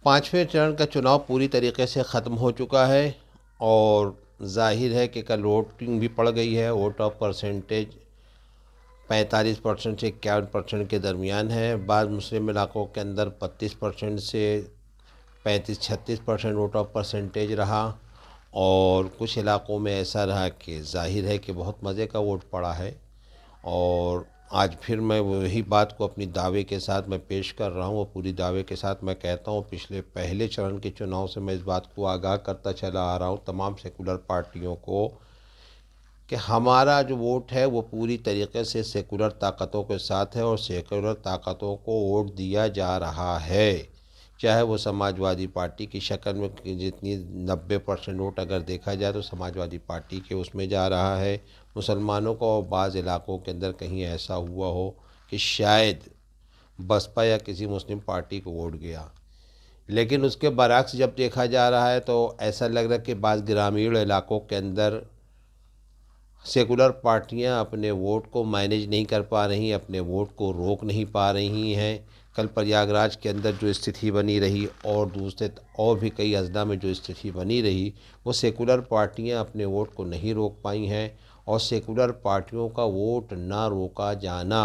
पाँचवें चरण का चुनाव पूरी तरीके से ख़त्म हो चुका है और ज़ाहिर है कि कल वोटिंग भी पड़ गई है। वोट ऑफ परसेंटेज 45% से 51% के दरमियान है। बाद मुस्लिम इलाकों के अंदर 32% से 35-36% वोट ऑफ परसेंटेज रहा और कुछ इलाकों में ऐसा रहा कि ज़ाहिर है कि बहुत मज़े का वोट पड़ा है। और आज फिर मैं वही बात को अपनी दावे के साथ मैं पेश कर रहा हूँ और पूरी दावे के साथ मैं कहता हूँ, पिछले पहले चरण के चुनाव से मैं इस बात को आगाह करता चला आ रहा हूँ तमाम सेकुलर पार्टियों को कि हमारा जो वोट है वो पूरी तरीके से सेकुलर ताकतों के साथ है और सेकुलर ताकतों को वोट दिया जा रहा है। चाहे वो समाजवादी पार्टी की शक्ल में जितनी 90% वोट अगर देखा जाए तो समाजवादी पार्टी के उसमें जा रहा है। मुसलमानों को और बाज़ इलाकों के अंदर कहीं ऐसा हुआ हो कि शायद बसपा या किसी मुस्लिम पार्टी को वोट गया, लेकिन उसके बरक्स जब देखा जा रहा है तो ऐसा लग रहा है कि बाज़ ग्रामीण इलाकों के अंदर सेकुलर पार्टियां अपने वोट को मैनेज नहीं कर पा रही, अपने वोट को रोक नहीं पा रही हैं। कल प्रयागराज के अंदर जो स्थिति बनी रही और दूसरे और भी कई अजला में जो स्थिति बनी रही, वो सेकुलर पार्टियां अपने वोट को नहीं रोक पाई हैं। और सेकुलर पार्टियों का वोट ना रोका जाना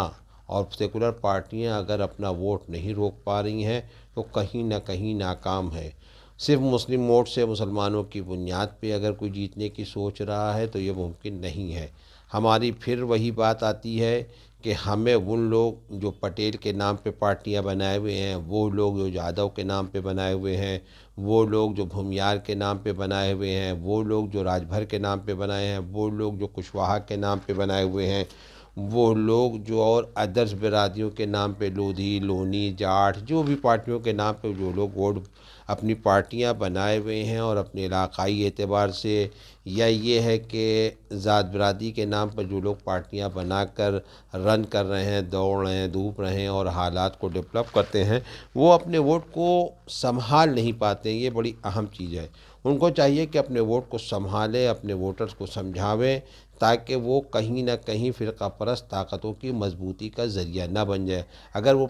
और सेकुलर पार्टियां अगर अपना वोट नहीं रोक पा रही हैं तो कहीं ना कहीं नाकाम है। सिर्फ मुस्लिम वोट से मुसलमानों की बुनियाद पे अगर कोई जीतने की सोच रहा है तो ये मुमकिन नहीं है। हमारी फिर वही बात आती है कि हमें उन लोग जो पटेल के नाम पे पार्टियां बनाए हुए हैं, वो लोग जो यादव के नाम पे बनाए हुए हैं, वो लोग जो भूमियार के नाम पे बनाए हुए हैं, वो लोग जो राजभर के नाम पे बनाए हैं, वो लोग जो कुशवाहा के नाम पे बनाए हुए हैं, वो लोग जो और अदर्स बिरादियों के नाम पे लोधी लोनी जाट जो भी पार्टियों के नाम पे जो लोग वोट अपनी पार्टियां बनाए हुए हैं और अपने इलाकाई एतबार से या ये है कि ज़ात बिरादरी के नाम पर जो लोग पार्टियां बनाकर रन कर रहे हैं, दौड़ रहे हैं, धूप रहे हैं और हालात को डेवलप करते हैं, वो अपने वोट को संभाल नहीं पाते। ये बड़ी अहम चीज़ है। उनको चाहिए कि अपने वोट को संभालें, अपने वोटर्स को समझावें ताकि वो कहीं ना कहीं फ़िरका परस्त ताकतों की मजबूती का ज़रिया ना बन जाए। अगर वो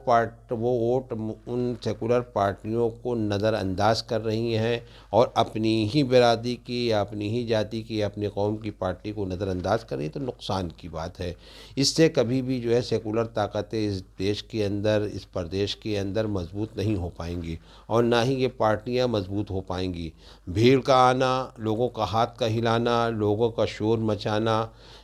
वोट उन सेकुलर पार्टियों को नज़रअंदाज कर रही हैं और अपनी ही बिरादरी की या अपनी ही जाति की या अपनी कौम की पार्टी को नज़रअंदाज कर रही तो नुकसान की बात है। इससे कभी भी जो है सेकुलर ताकतें इस देश के अंदर, इस प्रदेश के अंदर मजबूत नहीं हो पाएंगी और ना ही ये पार्टियां मजबूत हो पाएंगी। भीड़ का आना, लोगों का हाथ का हिलाना, लोगों का शोर मचाना,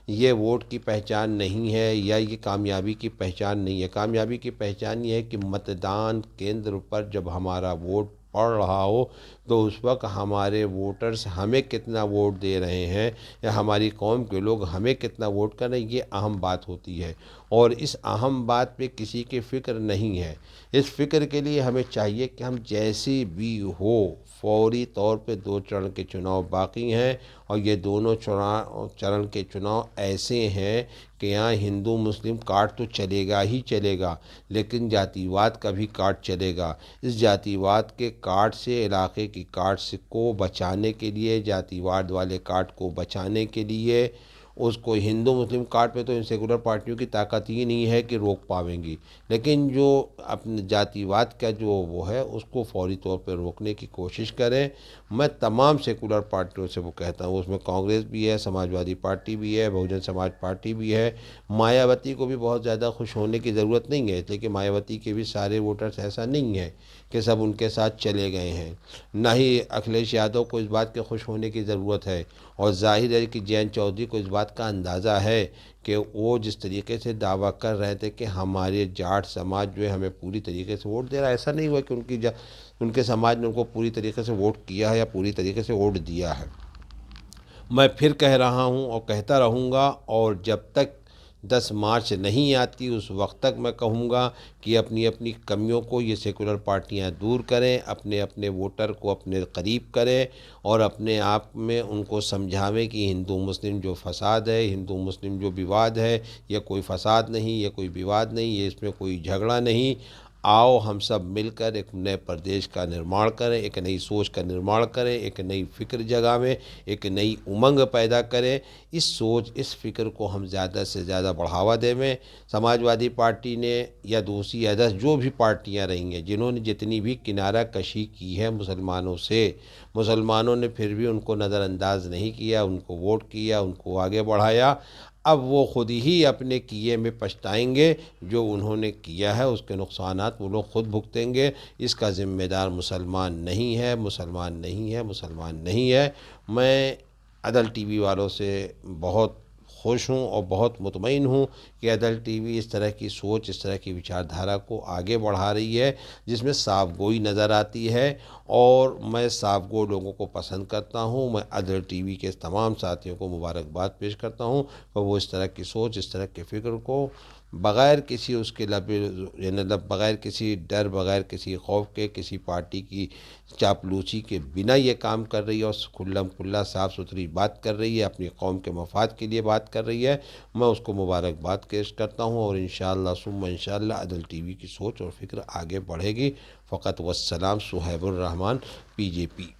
ये वोट की पहचान नहीं है या ये कामयाबी की पहचान नहीं है। कामयाबी की पहचान ये है कि मतदान केंद्र पर जब हमारा वोट पड़ रहा हो तो उस वक्त हमारे वोटर्स हमें कितना वोट दे रहे हैं या हमारी कौम के लोग हमें कितना वोट कर रहे हैं, ये अहम बात होती है। और इस अहम बात पे किसी की फ़िक्र नहीं है। इस फ़िक्र के लिए हमें चाहिए कि हम जैसी भी हो फौरी तौर पे 2 चरण के चुनाव बाकी हैं और ये दोनों चरण के चुनाव ऐसे हैं कि यहाँ हिंदू मुस्लिम काट तो चलेगा ही चलेगा, लेकिन जातिवाद का भी काट चलेगा। इस जातिवाद के काट से, इलाके की काट से को बचाने के लिए, जातिवाद वाले काट को बचाने के लिए उसको हिंदू मुस्लिम काट पे तो इन सेकुलर पार्टियों की ताकत ही नहीं है कि रोक पावेंगी, लेकिन जो अपने जातिवाद का जो वो है उसको फौरी तौर पर रोकने की कोशिश करें। मैं तमाम सेकुलर पार्टियों से वो कहता हूँ, उसमें कांग्रेस भी है, समाजवादी पार्टी भी है, बहुजन समाज पार्टी भी है। मायावती को भी बहुत ज़्यादा खुश होने की ज़रूरत नहीं है, लेकिन मायावती के भी सारे वोटर्स ऐसा नहीं है कि सब उनके साथ चले गए हैं। ना ही अखिलेश यादव को इस बात के खुश होने की ज़रूरत है और जाहिर है कि जयंत चौधरी को इस बात का अंदाज़ा है कि वो जिस तरीके से दावा कर रहे थे कि हमारे जाट समाज जो है हमें पूरी तरीके से वोट दे रहा है, ऐसा नहीं हुआ कि उनके समाज ने उनको पूरी तरीके से वोट किया है या पूरी तरीके से वोट दिया है। मैं फिर कह रहा हूँ और कहता रहूँगा और जब तक 10 मार्च नहीं आती उस वक्त तक मैं कहूँगा कि अपनी अपनी कमियों को ये सेकुलर पार्टियां दूर करें, अपने अपने वोटर को अपने करीब करें और अपने आप में उनको समझावें कि हिंदू मुस्लिम जो फसाद है, हिंदू मुस्लिम जो विवाद है, यह कोई फसाद नहीं, ये कोई विवाद नहीं, ये इसमें कोई झगड़ा नहीं। आओ हम सब मिलकर एक नए प्रदेश का निर्माण करें, एक नई सोच का निर्माण करें, एक नई फ़िक्र जगावें, एक नई उमंग पैदा करें। इस सोच, इस फ़िक्र को हम ज़्यादा से ज़्यादा बढ़ावा देवें। समाजवादी पार्टी ने या दूसरी अदर्स जो भी पार्टियां रही हैं, जिन्होंने जितनी भी किनारा कशी की है मुसलमानों से, मुसलमानों ने फिर भी उनको नज़रअंदाज नहीं किया, उनको वोट किया, उनको आगे बढ़ाया। अब वो खुद ही अपने किए में पछताएंगे। जो उन्होंने किया है उसके नुकसानात वो लोग खुद भुगतेंगे। इसका ज़िम्मेदार मुसलमान नहीं है, मुसलमान नहीं है, मुसलमान नहीं है। मैं अदल टीवी वालों से बहुत खुश हूँ और बहुत मुतमईन हूँ कि अदल टीवी इस तरह की सोच, इस तरह की विचारधारा को आगे बढ़ा रही है, जिसमें साफ गोई नज़र आती है। और मैं साफ गो लोगों को पसंद करता हूँ। मैं अदल टीवी के तमाम साथियों को मुबारकबाद पेश करता हूँ और वो इस तरह की सोच, इस तरह के फ़िक्र को बग़ैर किसी उसके मतलब बग़ैर किसी डर, बग़ैर किसी खौफ के, किसी पार्टी की चापलूसी के बिना ये काम कर रही है और खुल्लम खुल्ला साफ़ सुथरी बात कर रही है, अपनी कौम के मफाद के लिए बात कर रही है। मैं उसको मुबारकबाद पेश करता हूँ और इंशाअल्लाह सुम्मा इंशाअल्लाह अदल टीवी की सोच और फ़िक्र आगे बढ़ेगी। फ़कत वस्सलाम। सुहैबुर रहमान, PJP।